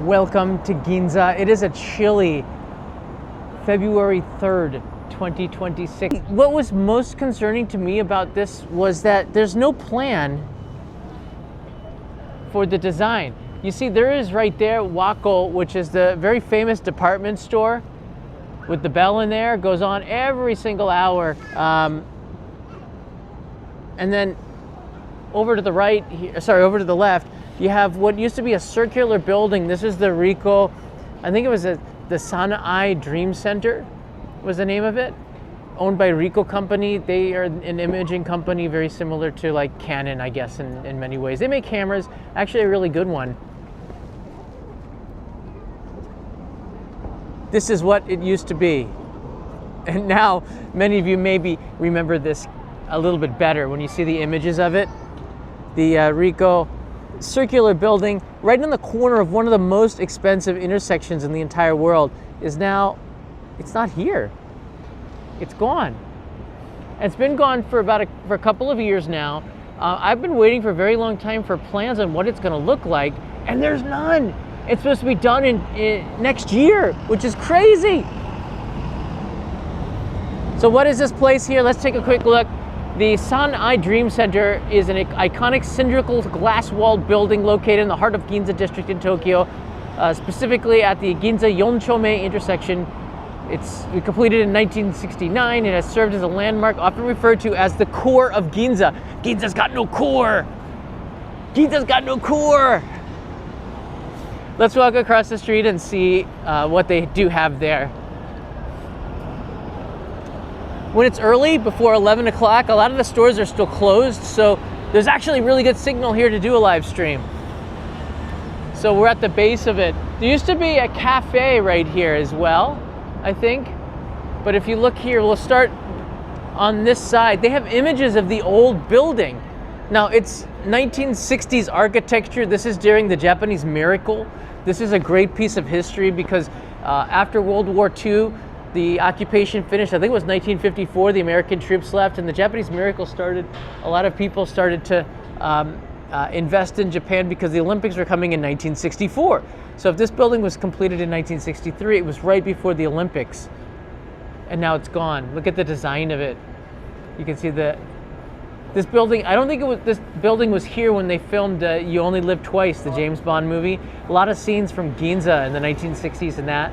Welcome to Ginza. It is a chilly February 3rd, 2026. What was most concerning to me about this was that there's no plan for the design. You see, there is right there Ricoh, which is the very famous department store with the bell in there, goes on every single hour. And then over to the right, over to the left, you have what used to be a circular building. This is the Ricoh, I think it was the San-ai Dream Center was the name of it, owned by Ricoh company. They are an imaging company very similar to like Canon, I guess, in many ways. They make cameras, actually a really good one. This is what it used to be. And now many of you maybe remember this a little bit better when you see the images of it. The Ricoh circular building right in the corner of one of the most expensive intersections in the entire world is now, it's not here. It's gone. And it's been gone for a couple of years now. I've been waiting for a very long time for plans on what it's going to look like, and there's none. It's supposed to be done in next year, which is crazy. So what is this place here? Let's take a quick look. The San-ai Dream Center is an iconic cylindrical glass-walled building located in the heart of Ginza district in Tokyo, specifically at the Ginza Yonchome intersection. It's completed in 1969 and has served as a landmark often referred to as the core of Ginza. Ginza's got no core! Ginza's got no core! Let's walk across the street and see what they do have there. When it's early, before 11 o'clock, a lot of the stores are still closed, so there's actually really good signal here to do a live stream. So we're at the base of it. There used to be a cafe right here as well, I think. But if you look here, we'll start on this side. They have images of the old building. Now, it's 1960s architecture. This is during the Japanese miracle. This is a great piece of history because after World War II, the occupation finished. I think it was 1954, the American troops left, and the Japanese miracle started. A lot of people started to invest in Japan because the Olympics were coming in 1964. So if this building was completed in 1963, it was right before the Olympics. And now it's gone. Look at the design of it. You can see this building, I don't think this building was here when they filmed You Only Live Twice, the James Bond movie. A lot of scenes from Ginza in the 1960s and that.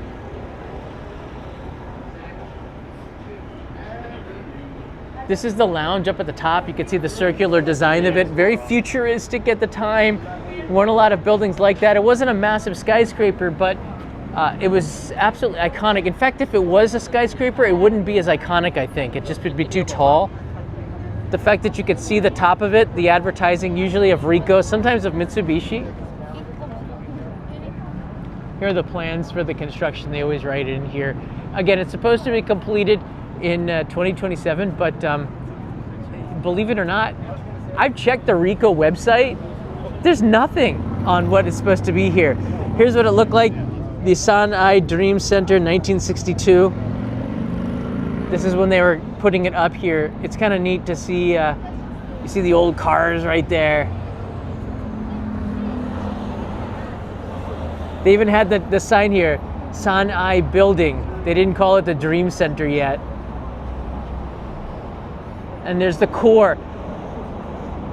This is the lounge up at the top. You can see the circular design of it. Very futuristic at the time. Weren't a lot of buildings like that. It wasn't a massive skyscraper, but it was absolutely iconic. In fact, if it was a skyscraper, it wouldn't be as iconic, I think. It just would be too tall. The fact that you could see the top of it, the advertising usually of Ricoh, sometimes of Mitsukoshi. Here are the plans for the construction. They always write it in here. Again, it's supposed to be completed in 2027, but believe it or not, I've checked the Ricoh website. There's nothing on what is supposed to be here. Here's what it looked like. The San-ai Dream Center, 1962. This is when they were putting it up here. It's kind of neat to see, you see the old cars right there. They even had the sign here, San-ai Building. They didn't call it the Dream Center yet. And there's the core.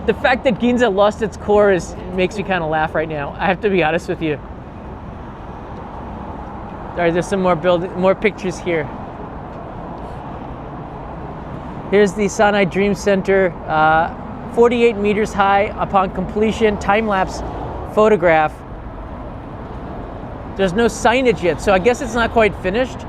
The fact that Ginza lost its core makes me kind of laugh right now. I have to be honest with you. All right, there's some more pictures here. Here's the San-ai Dream Center, 48 meters high upon completion, time-lapse photograph. There's no signage yet, so I guess it's not quite finished.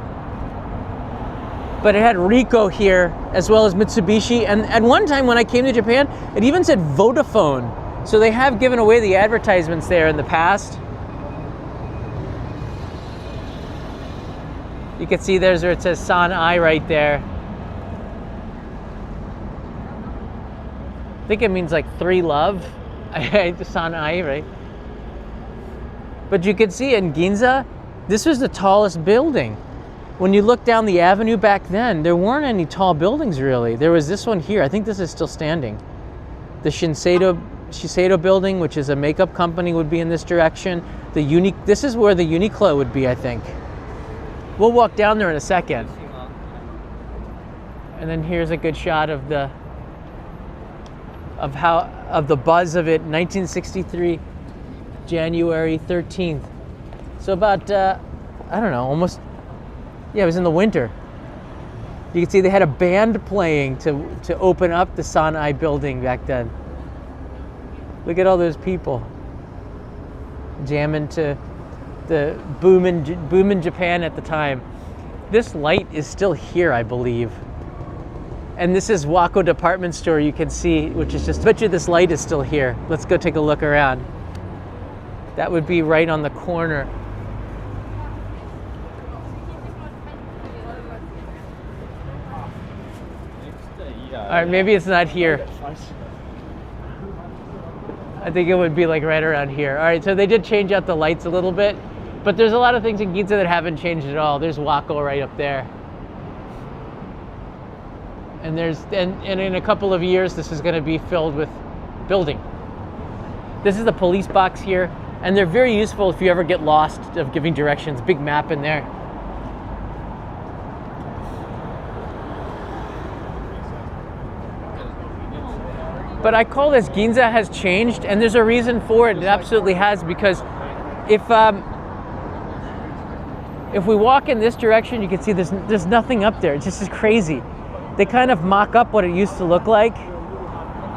But it had Ricoh here, as well as Mitsubishi. And at one time when I came to Japan, it even said Vodafone. So they have given away the advertisements there in the past. You can see there's where it says San-ai right there. I think it means like three love. San-ai, right? But you can see in Ginza, this was the tallest building. When you look down the avenue back then, there weren't any tall buildings really. There was this one here. I think this is still standing. The Shinsedo Shiseido building, which is a makeup company, would be in this direction. This is where the Uniqlo would be, I think. We'll walk down there in a second. And then here's a good shot of the buzz of it. 1963, January 13th. So about I don't know, almost, yeah, it was in the winter. You can see they had a band playing to open up the San-ai building back then. Look at all those people jamming to the boom in Japan at the time. This light is still here, I believe. And this is Wako department store, you can see, which is just, I bet you this light is still here. Let's go take a look around. That would be right on the corner. All right, maybe it's not here. I think it would be like right around here. All right, so they did change out the lights a little bit, but there's a lot of things in Ginza that haven't changed at all. There's Wako right up there. And in a couple of years, this is going to be filled with building. This is the police box here, and they're very useful if you ever get lost of giving directions. Big map in there. But I call this Ginza has changed, and there's a reason for it. It absolutely has, because if we walk in this direction, you can see there's nothing up there. It just is crazy. They kind of mock up what it used to look like,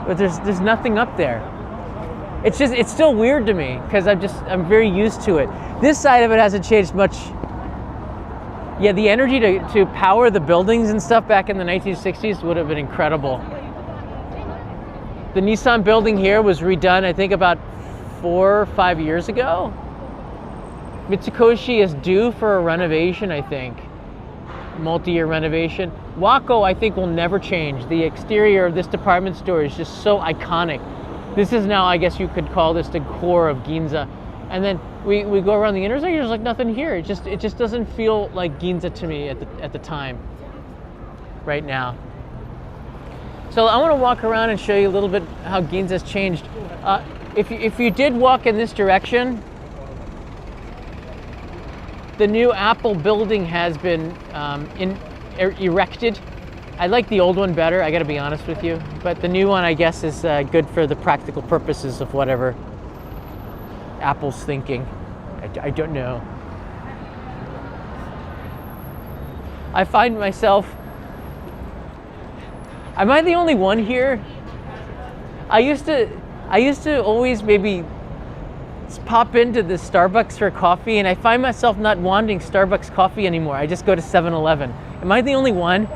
but there's nothing up there. It's still weird to me because I'm very used to it. This side of it hasn't changed much. Yeah, the energy to power the buildings and stuff back in the 1960s would have been incredible. The Nissan building here was redone, I think, about 4 or 5 years ago. Mitsukoshi is due for a renovation, I think. Multi-year renovation. Wako, I think, will never change. The exterior of this department store is just so iconic. This is now, I guess you could call this the core of Ginza. And then we go around the intersection, there's like nothing here. It just doesn't feel like Ginza to me at the time, right now. So I want to walk around and show you a little bit how Ginza's changed. If you did walk in this direction, the new Apple building has been erected. I like the old one better, I gotta be honest with you. But the new one, I guess, is good for the practical purposes of whatever Apple's thinking. I don't know. I find myself, am I the only one here? I used to always maybe pop into the Starbucks for coffee, and I find myself not wanting Starbucks coffee anymore. I just go to 7-Eleven. Am I the only one?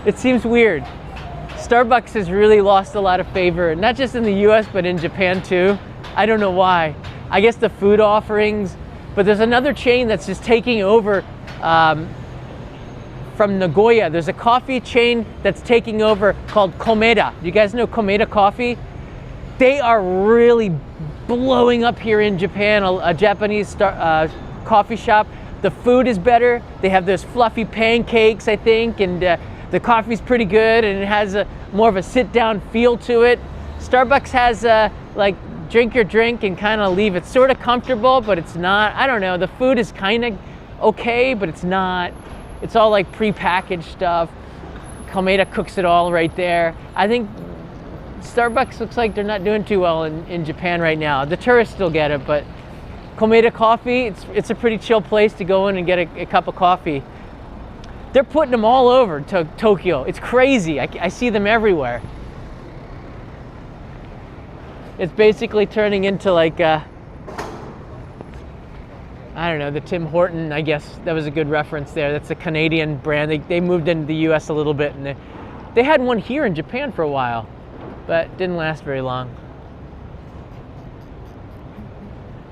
It seems weird. Starbucks has really lost a lot of favor, not just in the US, but in Japan too. I don't know why. I guess the food offerings, but there's another chain that's just taking over from Nagoya. There's a coffee chain that's taking over called Komeda. Do you guys know Komeda coffee? They are really blowing up here in Japan, a Japanese coffee shop. The food is better. They have those fluffy pancakes, I think, and the coffee's pretty good, and it has more of a sit-down feel to it. Starbucks has like drink your drink and kind of leave. It's sort of comfortable, but it's not. I don't know. The food is kind of okay, but it's not. It's all like pre-packaged stuff. Komeda cooks it all right there. I think Starbucks looks like they're not doing too well in Japan right now. The tourists still get it, but Komeda coffee, it's a pretty chill place to go in and get a cup of coffee. They're putting them all over Tokyo. It's crazy. I see them everywhere. It's basically turning into like I don't know, the Tim Horton, I guess that was a good reference there. That's a Canadian brand. They moved into the US a little bit, and they had one here in Japan for a while, but didn't last very long.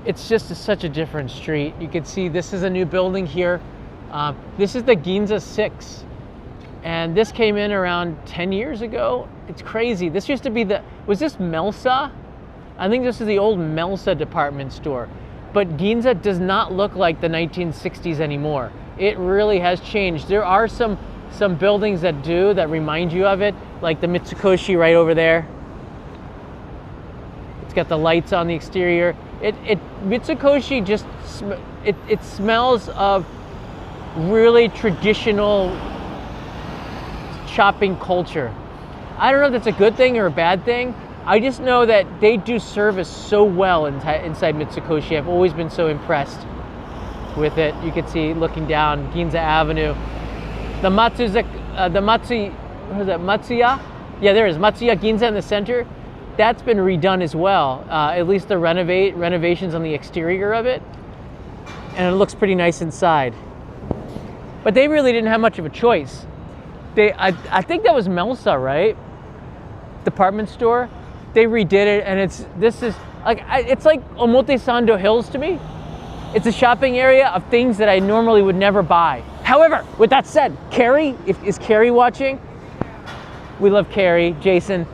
It's just such a different street. You can see this is a new building here. This is the Ginza 6, and this came in around 10 years ago. It's crazy. This used to be was this Melsa? I think this is the old Melsa department store. But Ginza does not look like the 1960s anymore. It really has changed. There are some buildings that remind you of it, like the Mitsukoshi right over there. It's got the lights on the exterior. Mitsukoshi just it smells of really traditional shopping culture. I don't know if that's a good thing or a bad thing. I just know that they do service so well inside Mitsukoshi. I've always been so impressed with it. You can see looking down Ginza Avenue. The Matsuya? Yeah, there is Matsuya Ginza in the center. That's been redone as well. At least the renovations on the exterior of it. And it looks pretty nice inside. But they really didn't have much of a choice. I think that was Melsa, right? Department store. They redid it, and it's like Omotesando Hills to me. It's a shopping area of things that I normally would never buy. However, with that said, Carrie, is Carrie watching? We love Carrie, Jason.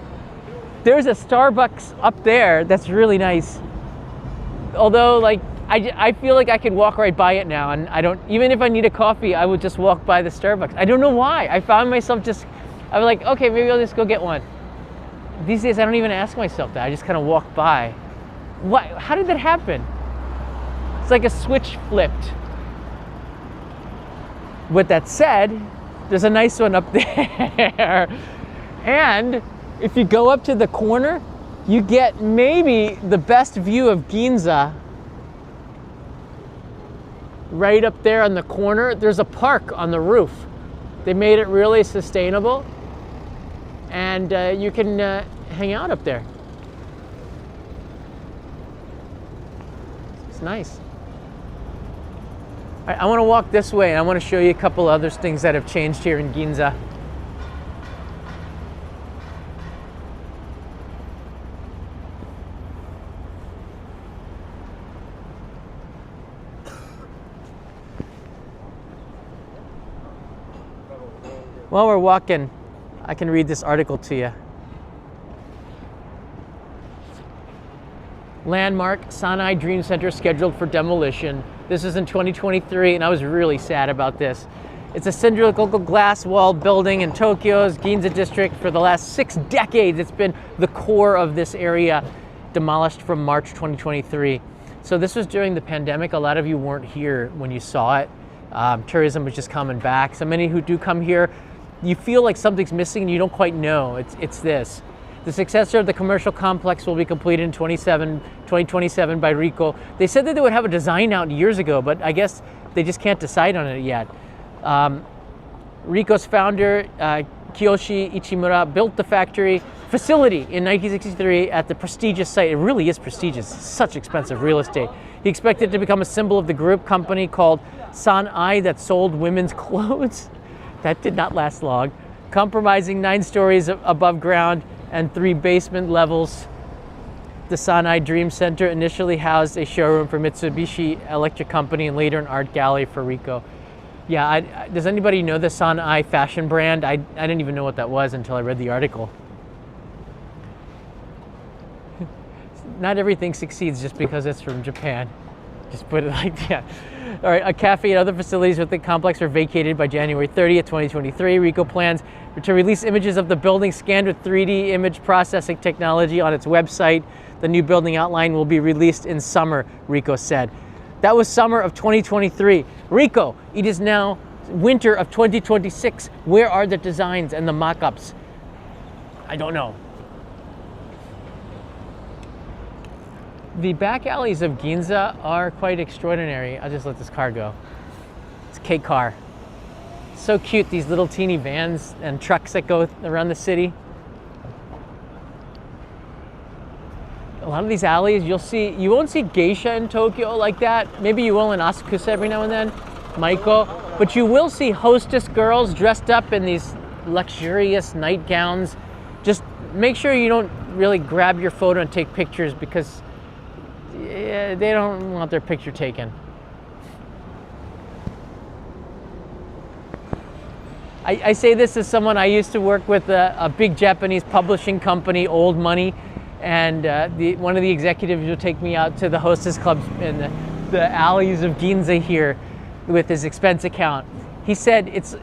There's a Starbucks up there that's really nice. Although, like, I feel like I could walk right by it now, and I don't, even if I need a coffee, I would just walk by the Starbucks. I don't know why. I found myself I was like, okay, maybe I'll just go get one. These days, I don't even ask myself that. I just kind of walk by. What? How did that happen? It's like a switch flipped. With that said, there's a nice one up there. And if you go up to the corner, you get maybe the best view of Ginza. Right up there on the corner, there's a park on the roof. They made it really sustainable. And you can hang out up there. It's nice. All right, I want to walk this way, and I want to show you a couple other things that have changed here in Ginza. While we're walking, I can read this article to you. Landmark San-ai Dream Center scheduled for demolition. This is in 2023, and I was really sad about this. It's a cylindrical glass-walled building in Tokyo's Ginza district. For the last 6 decades, it's been the core of this area, demolished from March 2023. So this was during the pandemic. A lot of you weren't here when you saw it. Tourism was just coming back. So many who do come here, you feel like something's missing and you don't quite know. It's this. The successor of the commercial complex will be completed in 2027 by Ricoh. They said that they would have a design out years ago, but I guess they just can't decide on it yet. Ricoh's founder, Kiyoshi Ichimura, built the facility in 1963 at the prestigious site. It really is prestigious. It's such expensive real estate. He expected it to become a symbol of the group company called San-ai that sold women's clothes. That did not last long. Comprising 9 stories above ground and 3 basement levels, the San-ai Dream Center initially housed a showroom for Mitsubishi Electric Company and later an art gallery for Ricoh. Yeah, does anybody know the San-ai fashion brand? I didn't even know what that was until I read the article. Not everything succeeds just because it's from Japan. Just put it like that. All right, a cafe and other facilities with the complex were vacated by January 30th, 2023. Ricoh plans to release images of the building scanned with 3D image processing technology on its website. The new building outline will be released in summer, Ricoh said. That was summer of 2023. Ricoh, it is now winter of 2026. Where are the designs and the mock-ups? I don't know. The back alleys of Ginza are quite extraordinary. I'll just let this car go. It's a K car. So cute, these little teeny vans and trucks that go around the city. A lot of these alleys, you won't see geisha in Tokyo like that. Maybe you will in Asakusa every now and then, Maiko. But you will see hostess girls dressed up in these luxurious nightgowns. Just make sure you don't really grab your photo and take pictures because they don't want their picture taken. I say this as someone, I used to work with a big Japanese publishing company, Old Money, and one of the executives would take me out to the hostess clubs in the alleys of Ginza here with his expense account. He said it's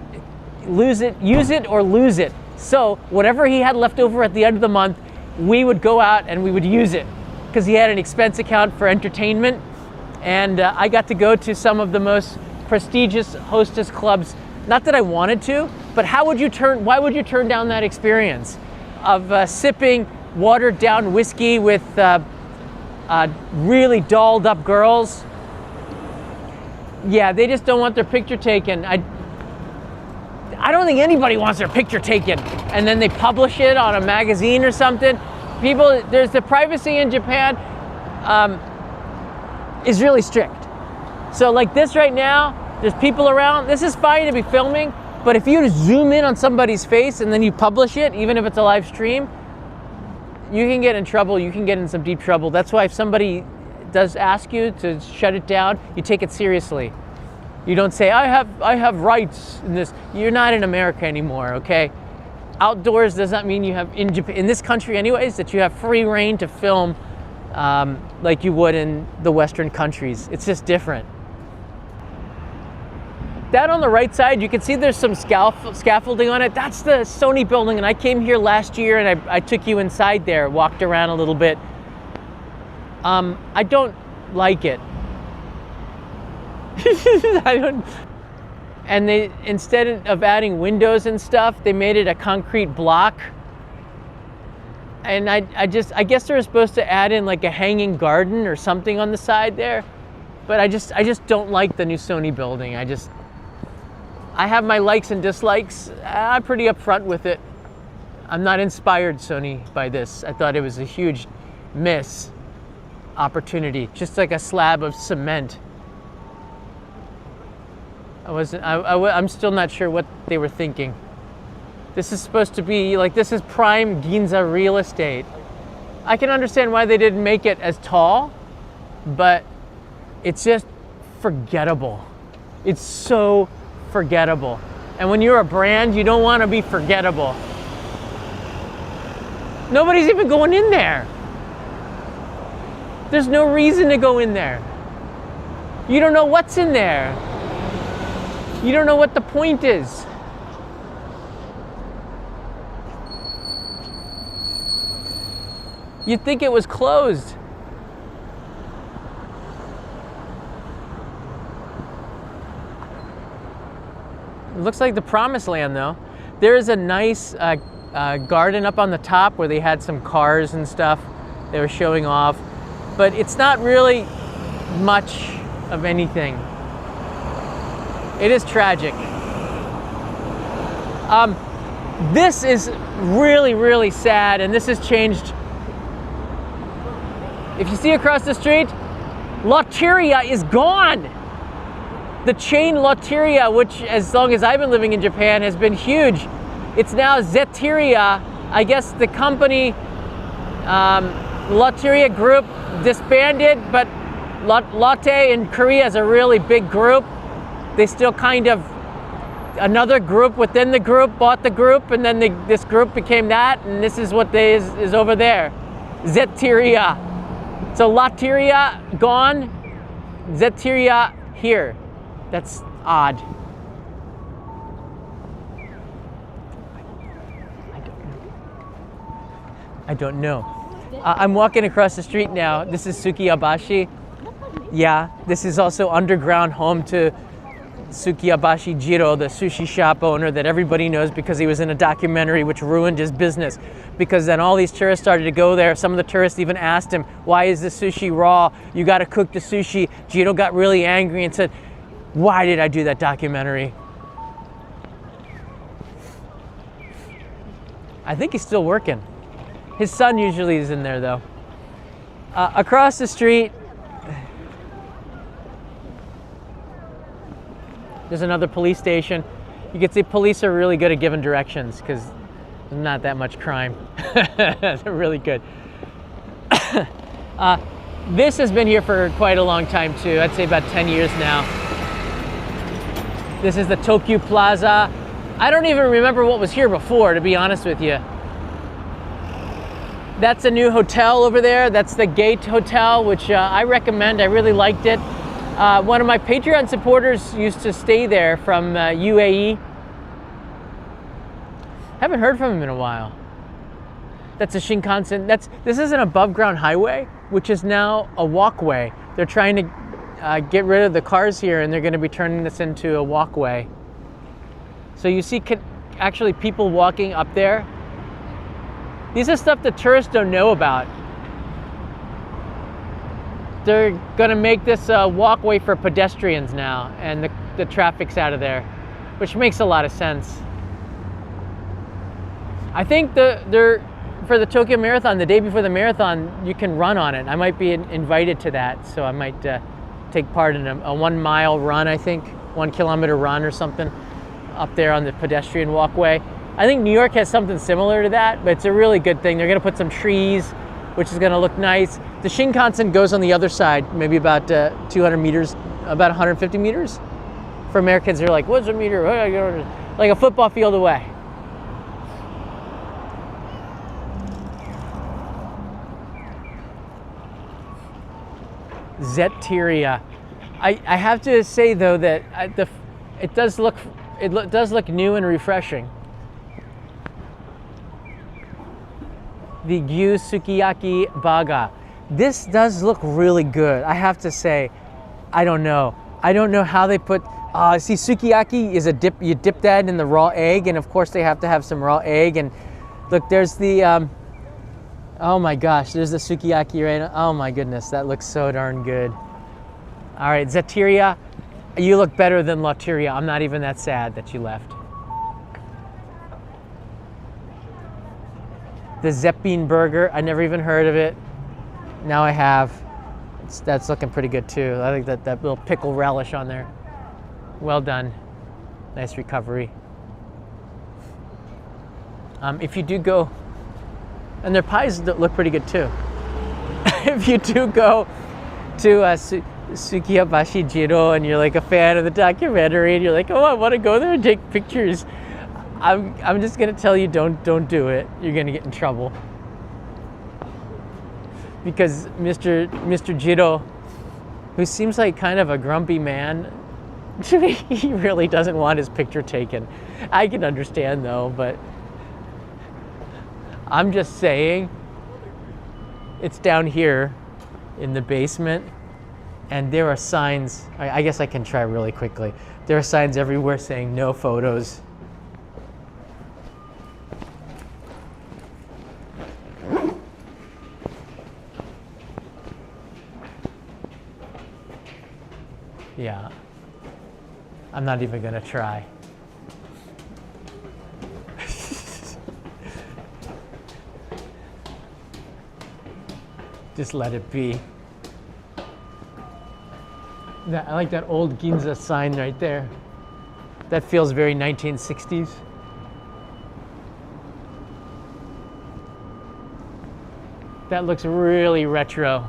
use it or lose it. So whatever he had left over at the end of the month, we would go out and we would use it. because he had an expense account for entertainment. And I got to go to some of the most prestigious hostess clubs. Not that I wanted to, but why would you turn down that experience of sipping watered down whiskey with really dolled up girls? Yeah, they just don't want their picture taken. I don't think anybody wants their picture taken and then they publish it on a magazine or something. There's the privacy in Japan is really strict. So like this right now, there's people around. This is fine to be filming, but if you just zoom in on somebody's face and then you publish it, even if it's a live stream, you can get in trouble. You can get in some deep trouble. That's why if somebody does ask you to shut it down, you take it seriously. You don't say, I have rights in this. You're not in America anymore, okay? Outdoors does not mean you have, in this country anyways, that you have free reign to film like you would in the Western countries. It's just different. That on the right side, you can see there's some scaffolding on it. That's the Sony building, and I came here last year and I took you inside there, walked around a little bit. I don't like it. And they, instead of adding windows and stuff, they made it a concrete block. And I guess they were supposed to add in like a hanging garden or something on the side there. But I just don't like the new Sony building. I have my likes and dislikes. I'm pretty upfront with it. I'm not inspired, Sony, by this. I thought it was a huge miss opportunity, just like a slab of cement. I'm still not sure what they were thinking. This is supposed to be like, this is prime Ginza real estate. I can understand why they didn't make it as tall, but it's just forgettable. It's so forgettable. And when you're a brand, you don't want to be forgettable. Nobody's even going in there. There's no reason to go in there. You don't know what's in there. You don't know what the point is. You'd think it was closed. It looks like the promised land though. There is a nice garden up on the top where they had some cars and stuff they were showing off, but it's not really much of anything. It is tragic. This is really, really sad, and this has changed. If you see across the street, Lotteria is gone. The chain Lotteria, which as long as I've been living in Japan has been huge, it's now Zetteria. I guess the company, Lotteria Group disbanded, but Lotte in Korea is a really big group. They still kind of, another group within the group bought the group, and then this group became that, and this is what is over there. Zetteria. So Lotteria gone, Zetteria here. That's odd. I don't know. I'm walking across the street now. This is Sukiyabashi. Yeah, this is also underground home to Sukiyabashi Jiro, the sushi shop owner that everybody knows because he was in a documentary which ruined his business. Because then all these tourists started to go there. Some of the tourists even asked him, why is the sushi raw? You got to cook the sushi. Jiro got really angry and said, why did I do that documentary? I think he's still working. His son usually is in there though. Across the street, there's another police station. You can see police are really good at giving directions because there's not that much crime. They're really good. This has been here for quite a long time too. I'd say about 10 years now. This is the Tokyo Plaza. I don't even remember what was here before, to be honest with you. That's a new hotel over there. That's the Gate Hotel, which I recommend. I really liked it. One of my Patreon supporters used to stay there from UAE. Haven't heard from him in a while. That's a Shinkansen. This is an above ground highway, which is now a walkway. They're trying to get rid of the cars here, and they're going to be turning this into a walkway. So you see actually people walking up there. These are stuff that tourists don't know about. They're going to make this a walkway for pedestrians now, and the traffic's out of there, which makes a lot of sense. I think for the Tokyo Marathon, the day before the marathon, you can run on it. I might be invited to that, so I might take part in a 1 mile run, I think, 1 kilometer run or something up there on the pedestrian walkway. I think New York has something similar to that, but it's a really good thing. They're going to put some trees, which is going to look nice. The Shinkansen goes on the other side, maybe about 200 meters, about 150 meters. For Americans, they're like, what's a meter? Like a football field away. Zetteria. I have to say though that it does look new and refreshing. The Gyu Sukiyaki Baga. This does look really good. I have to say, I don't know how they put. See, sukiyaki is a dip. You dip that in the raw egg, and of course they have to have some raw egg. And look, there's the. Oh my gosh, there's the sukiyaki right now. Oh my goodness, that looks so darn good. All right, Zetteria, you look better than Lotteria. I'm not even that sad that you left. The Zeppin burger, I never even heard of it. Now I have. That's looking pretty good too. I like that little pickle relish on there. Well done. Nice recovery. If you do go, and their pies look pretty good too. If you do go to Sukiyabashi Jiro and you're like a fan of the documentary and you're like, oh, I want to go there and take pictures, I'm just gonna tell you, don't do it. You're gonna get in trouble. Because Mr. Jiro, who seems like kind of a grumpy man, he really doesn't want his picture taken. I can understand though, but I'm just saying, it's down here in the basement, and there are signs. I guess I can try really quickly. There are signs everywhere saying no photos. Yeah, I'm not even gonna try. Just let it be. I like that old Ginza sign right there. That feels very 1960s. That looks really retro.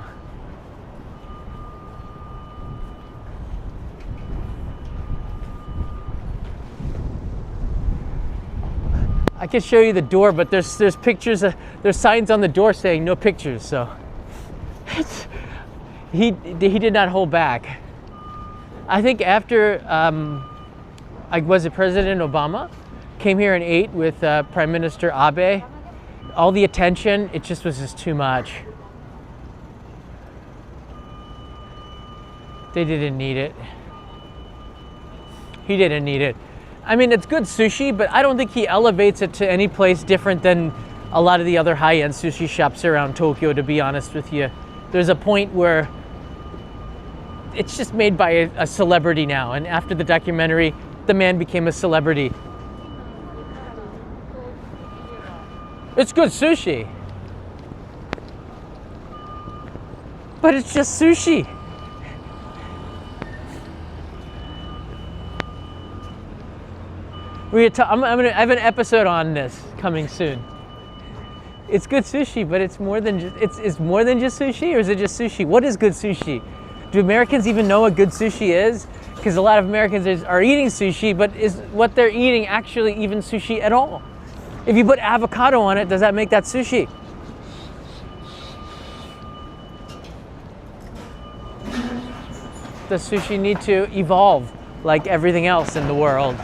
I can show you the door, but there's pictures, there's signs on the door saying no pictures, so. He did not hold back. I think after, was it President Obama came here and ate with Prime Minister Abe, all the attention, it just was just too much. They didn't need it. He didn't need it. I mean, it's good sushi, but I don't think he elevates it to any place different than a lot of the other high-end sushi shops around Tokyo, to be honest with you. There's a point where it's just made by a celebrity now, and after the documentary, the man became a celebrity. It's good sushi, but it's just sushi. I have an episode on this coming soon. It's good sushi, but it's more than just more than just sushi, or is it just sushi? What is good sushi? Do Americans even know what good sushi is? Because a lot of Americans are eating sushi, but is what they're eating actually even sushi at all? If you put avocado on it, does that make that sushi? Does sushi need to evolve like everything else in the world?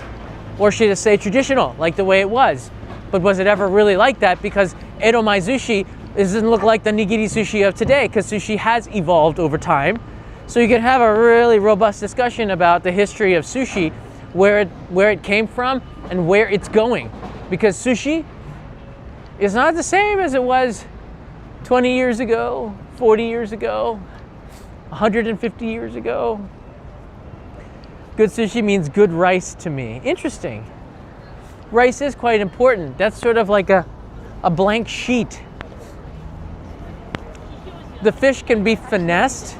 Or should it stay traditional, like the way it was? But was it ever really like that? Because Edomai sushi doesn't look like the nigiri sushi of today, because sushi has evolved over time. So you can have a really robust discussion about the history of sushi, where it came from and where it's going. Because sushi is not the same as it was 20 years ago, 40 years ago, 150 years ago. Good sushi means good rice to me. Interesting. Rice is quite important. That's sort of like a blank sheet. The fish can be finessed.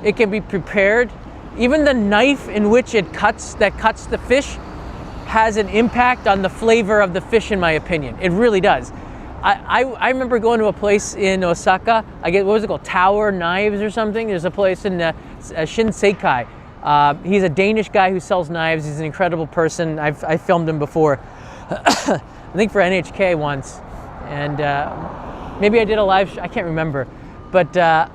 It can be prepared. Even the knife in which that cuts the fish has an impact on the flavor of the fish, in my opinion. It really does. I remember going to a place in Osaka. What was it called? Tower Knives or something. There's a place in Shinseikai. He's a Danish guy who sells knives. He's an incredible person. I filmed him before. I think for NHK once. And maybe I did a live I can't remember. But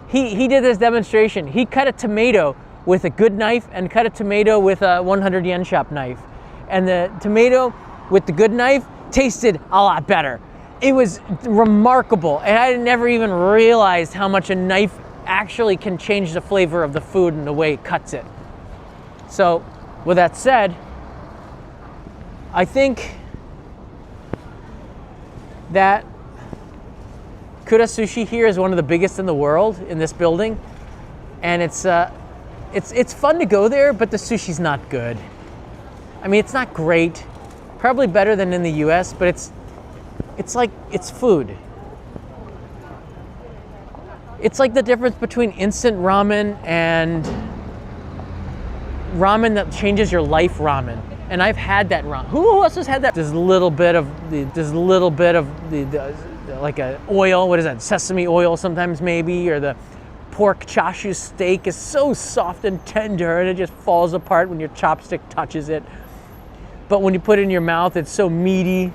he did this demonstration. He cut a tomato with a good knife and cut a tomato with a 100 yen shop knife. And the tomato with the good knife tasted a lot better. It was remarkable. And I never even realized how much a knife actually can change the flavor of the food and the way it cuts it. So, with that said, I think that Kura Sushi here is one of the biggest in the world in this building, and it's fun to go there, but the sushi's not good. I mean, it's not great. Probably better than in the US, but it's food. It's like the difference between instant ramen and ramen that changes your life ramen. And I've had that ramen. Who else has had that? There's a little bit of the like a oil, what is that? Sesame oil sometimes maybe, or the pork chashu steak is so soft and tender and it just falls apart when your chopstick touches it. But when you put it in your mouth, it's so meaty.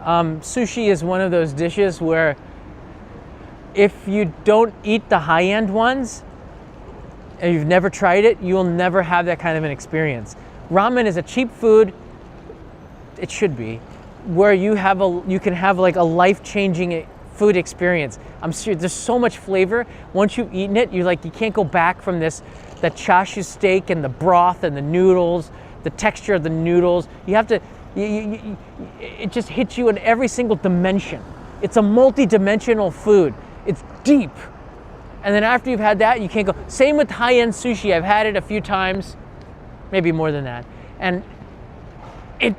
Sushi is one of those dishes where if you don't eat the high-end ones and you've never tried it, you will never have that kind of an experience. Ramen is a cheap food, it should be, where you can have like a life-changing food experience. I'm serious, there's so much flavor. Once you've eaten it, you can't go back from that chashu steak and the broth and the noodles, the texture of the noodles. You have to, it just hits you in every single dimension. It's a multi-dimensional food. It's deep. And then after you've had that, you can't go. Same with high-end sushi. I've had it a few times, maybe more than that. And it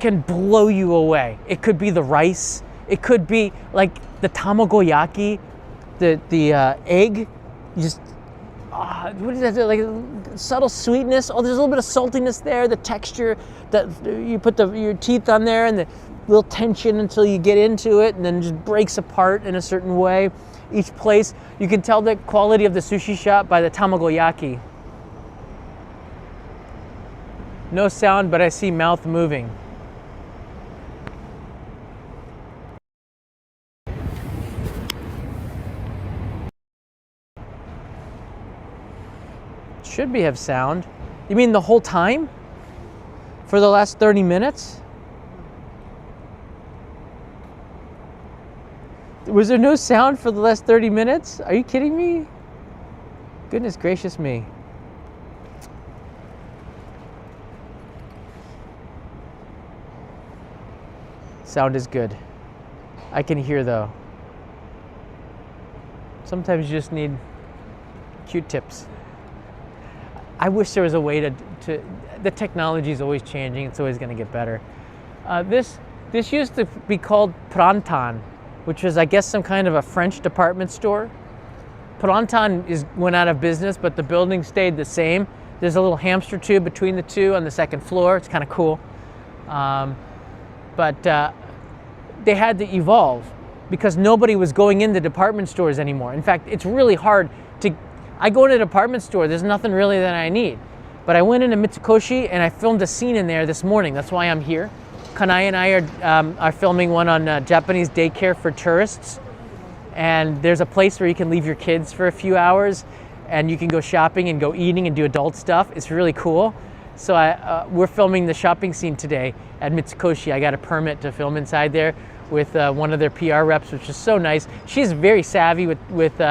can blow you away. It could be the rice. It could be like the tamagoyaki, the egg. You just, what is that? Like subtle sweetness. Oh, there's a little bit of saltiness there. The texture that you put your teeth on there, and the little tension until you get into it, and then it just breaks apart in a certain way. Each place, you can tell the quality of the sushi shop by the tamagoyaki. No sound, but I see mouth moving. Should have sound. You mean the whole time? For the last 30 minutes? Was there no sound for the last 30 minutes? Are you kidding me? Goodness gracious me. Sound is good. I can hear though. Sometimes you just need Q-tips. I wish there was a way to the technology is always changing. It's always going to get better. This used to be called Prantan, which was, I guess, some kind of a French department store. Prantan went out of business, but the building stayed the same. There's a little hamster tube between the two on the second floor. It's kind of cool. But they had to evolve because nobody was going into department stores anymore. In fact, it's really hard to... I go to a department store, there's nothing really that I need. But I went into Mitsukoshi and I filmed a scene in there this morning. That's why I'm here. Kanai and I are filming one on Japanese daycare for tourists. And there's a place where you can leave your kids for a few hours and you can go shopping and go eating and do adult stuff. It's really cool. So we're filming the shopping scene today at Mitsukoshi. I got a permit to film inside there with one of their PR reps, which is so nice. She's very savvy with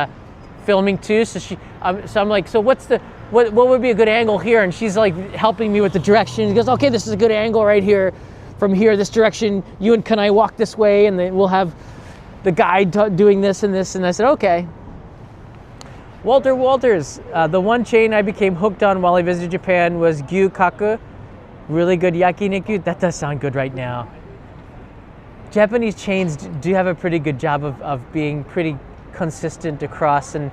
filming too. So I'm like, so what would be a good angle here? And she's like helping me with the direction. She goes, okay, this is a good angle right here. From here, this direction, you and Kanai walk this way, and then we'll have the guide doing this and this. And I said, okay. Walters, the one chain I became hooked on while I visited Japan was Gyukaku. Really good yakiniku. That does sound good right now. Japanese chains do have a pretty good job of being pretty consistent across and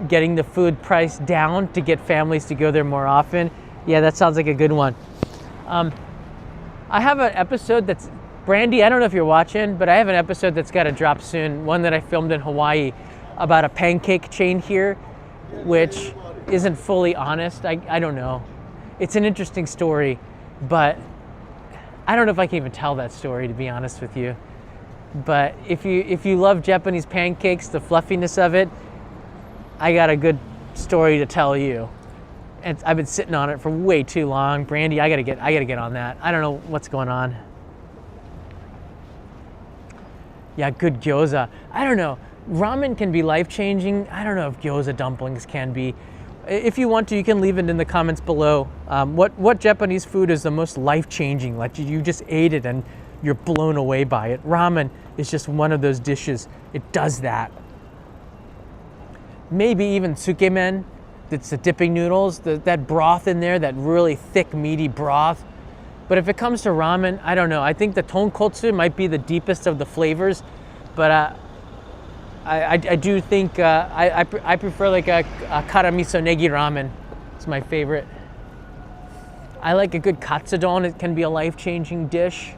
getting the food price down to get families to go there more often. Yeah, that sounds like a good one. I have an episode that's, Brandy, I don't know if you're watching, but I have an episode that's got to drop soon, one that I filmed in Hawaii about a pancake chain here, which isn't fully honest. I don't know. It's an interesting story, but I don't know if I can even tell that story, to be honest with you. But if you love Japanese pancakes, the fluffiness of it, I got a good story to tell you. And I've been sitting on it for way too long. Brandy, I gotta get on that. I don't know what's going on. Yeah, good gyoza. I don't know. Ramen can be life-changing. I don't know if gyoza dumplings can be. If you want to, you can leave it in the comments below. What Japanese food is the most life-changing? Like you just ate it and you're blown away by it. Ramen is just one of those dishes. It does that. Maybe even tsukemen. It's the dipping noodles, that broth in there, that really thick, meaty broth. But if it comes to ramen, I don't know. I think the tonkotsu might be the deepest of the flavors, but I do think I prefer like a kara miso negi ramen. It's my favorite. I like a good katsudon. It can be a life-changing dish.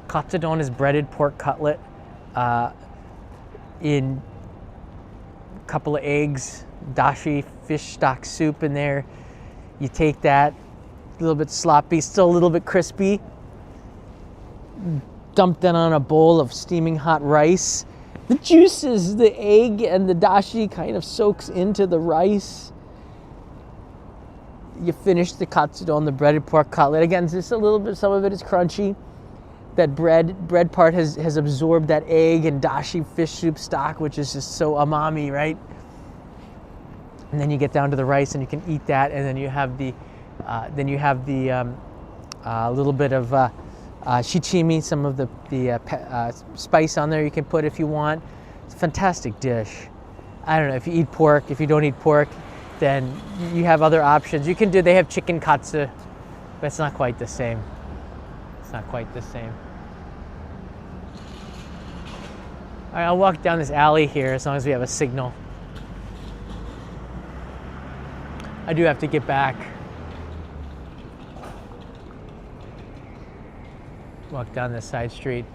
Katsudon is breaded pork cutlet in a couple of eggs, dashi, fish stock soup in there. You take that, a little bit sloppy, still a little bit crispy. Dump that on a bowl of steaming hot rice. The juices, the egg and the dashi kind of soaks into the rice. You finish the katsudon, the breaded pork cutlet. Again, just a little bit, some of it is crunchy. That bread part has absorbed that egg and dashi fish soup stock, which is just so umami, right? And then you get down to the rice and you can eat that, and then you have the little bit of shichimi, some of the spice on there you can put if you want. It's a fantastic dish. I don't know, if you eat pork, if you don't eat pork, then you have other options. You can do, they have chicken katsu, but it's not quite the same. It's not quite the same. All right, I'll walk down this alley here as long as we have a signal. I do have to get back. Walk down this side street.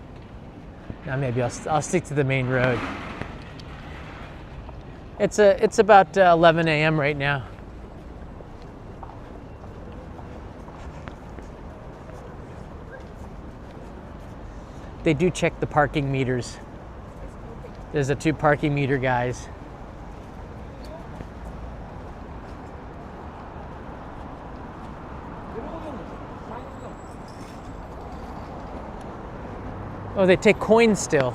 Now maybe I'll stick to the main road. It's about 11 a.m. right now. They do check the parking meters. There's the 2 parking meter guys. Oh, they take coins still.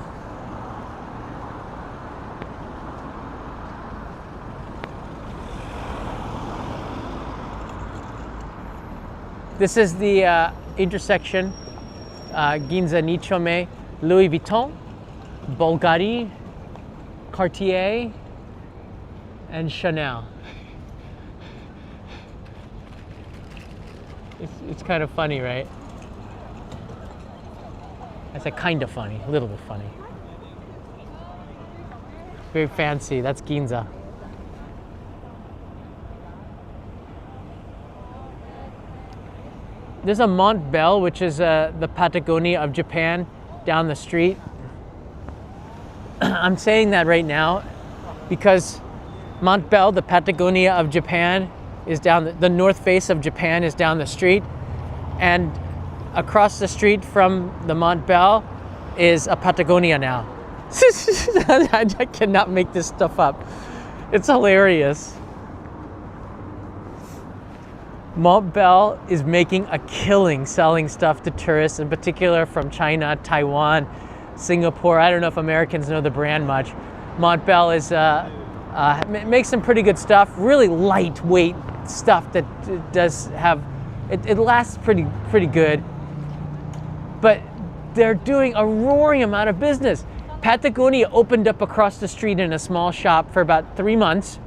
This is the intersection, Ginza Nichome, Louis Vuitton, Bulgari, Cartier, and Chanel. It's kind of funny, right? I said kind of funny, a little bit funny. Very fancy, that's Ginza. There's a Mont Bell, which is the Patagonia of Japan, down the street. I'm saying that right now because Mont Bell, the Patagonia of Japan, is down, the north face of Japan is down the street, and across the street from the Mont Bell is a Patagonia now. I cannot make this stuff up. It's hilarious. Montbell is making a killing selling stuff to tourists, in particular from China, Taiwan, Singapore. I don't know if Americans know the brand much. Montbell is makes some pretty good stuff, really lightweight stuff that does have, it lasts pretty good. But they're doing a roaring amount of business. Patagonia opened up across the street in a small shop for about 3 months,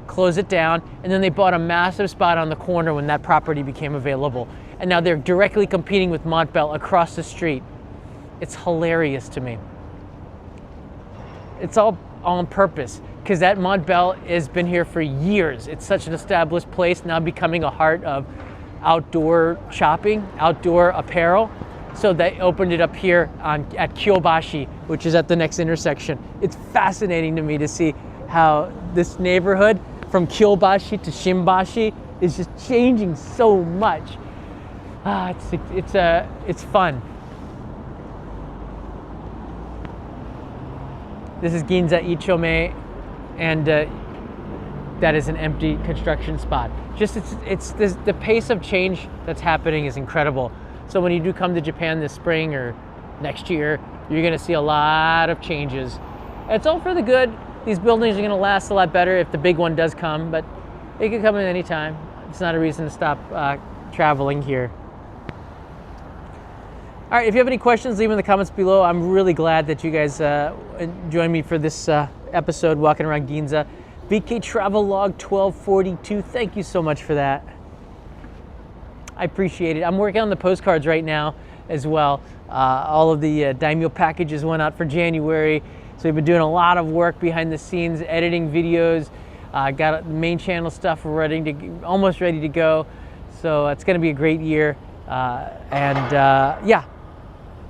closed it down, and then they bought a massive spot on the corner when that property became available. And now they're directly competing with Montbell across the street. It's hilarious to me. It's all on purpose, because that Montbell has been here for years. It's such an established place, now becoming a heart of outdoor shopping, outdoor apparel. So they opened it up here at Kyobashi, which is at the next intersection. It's fascinating to me to see how this neighborhood from Kyobashi to Shimbashi is just changing so much. It's fun. This is Ginza Ichome, and that is an empty construction spot. Just it's the pace of change that's happening is incredible. So when you do come to Japan this spring or next year, you're gonna see a lot of changes. It's all for the good. These buildings are gonna last a lot better if the big one does come, but it can come at any time. It's not a reason to stop traveling here. All right, if you have any questions, leave them in the comments below. I'm really glad that you guys joined me for this episode, walking around Ginza. VK Travel Log 1242, thank you so much for that. I appreciate it. I'm working on the postcards right now as well. All of the daimyo packages went out for January. So we've been doing a lot of work behind the scenes, editing videos. Got the main channel stuff almost ready to go. So it's gonna be a great year. Yeah,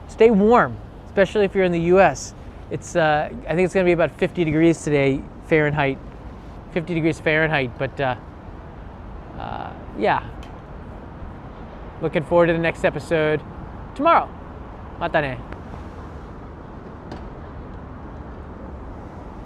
stay warm, especially if you're in the US. I think it's gonna be about 50 degrees today, Fahrenheit. 50 degrees Fahrenheit, but yeah. Looking forward to the next episode tomorrow. Mata ne.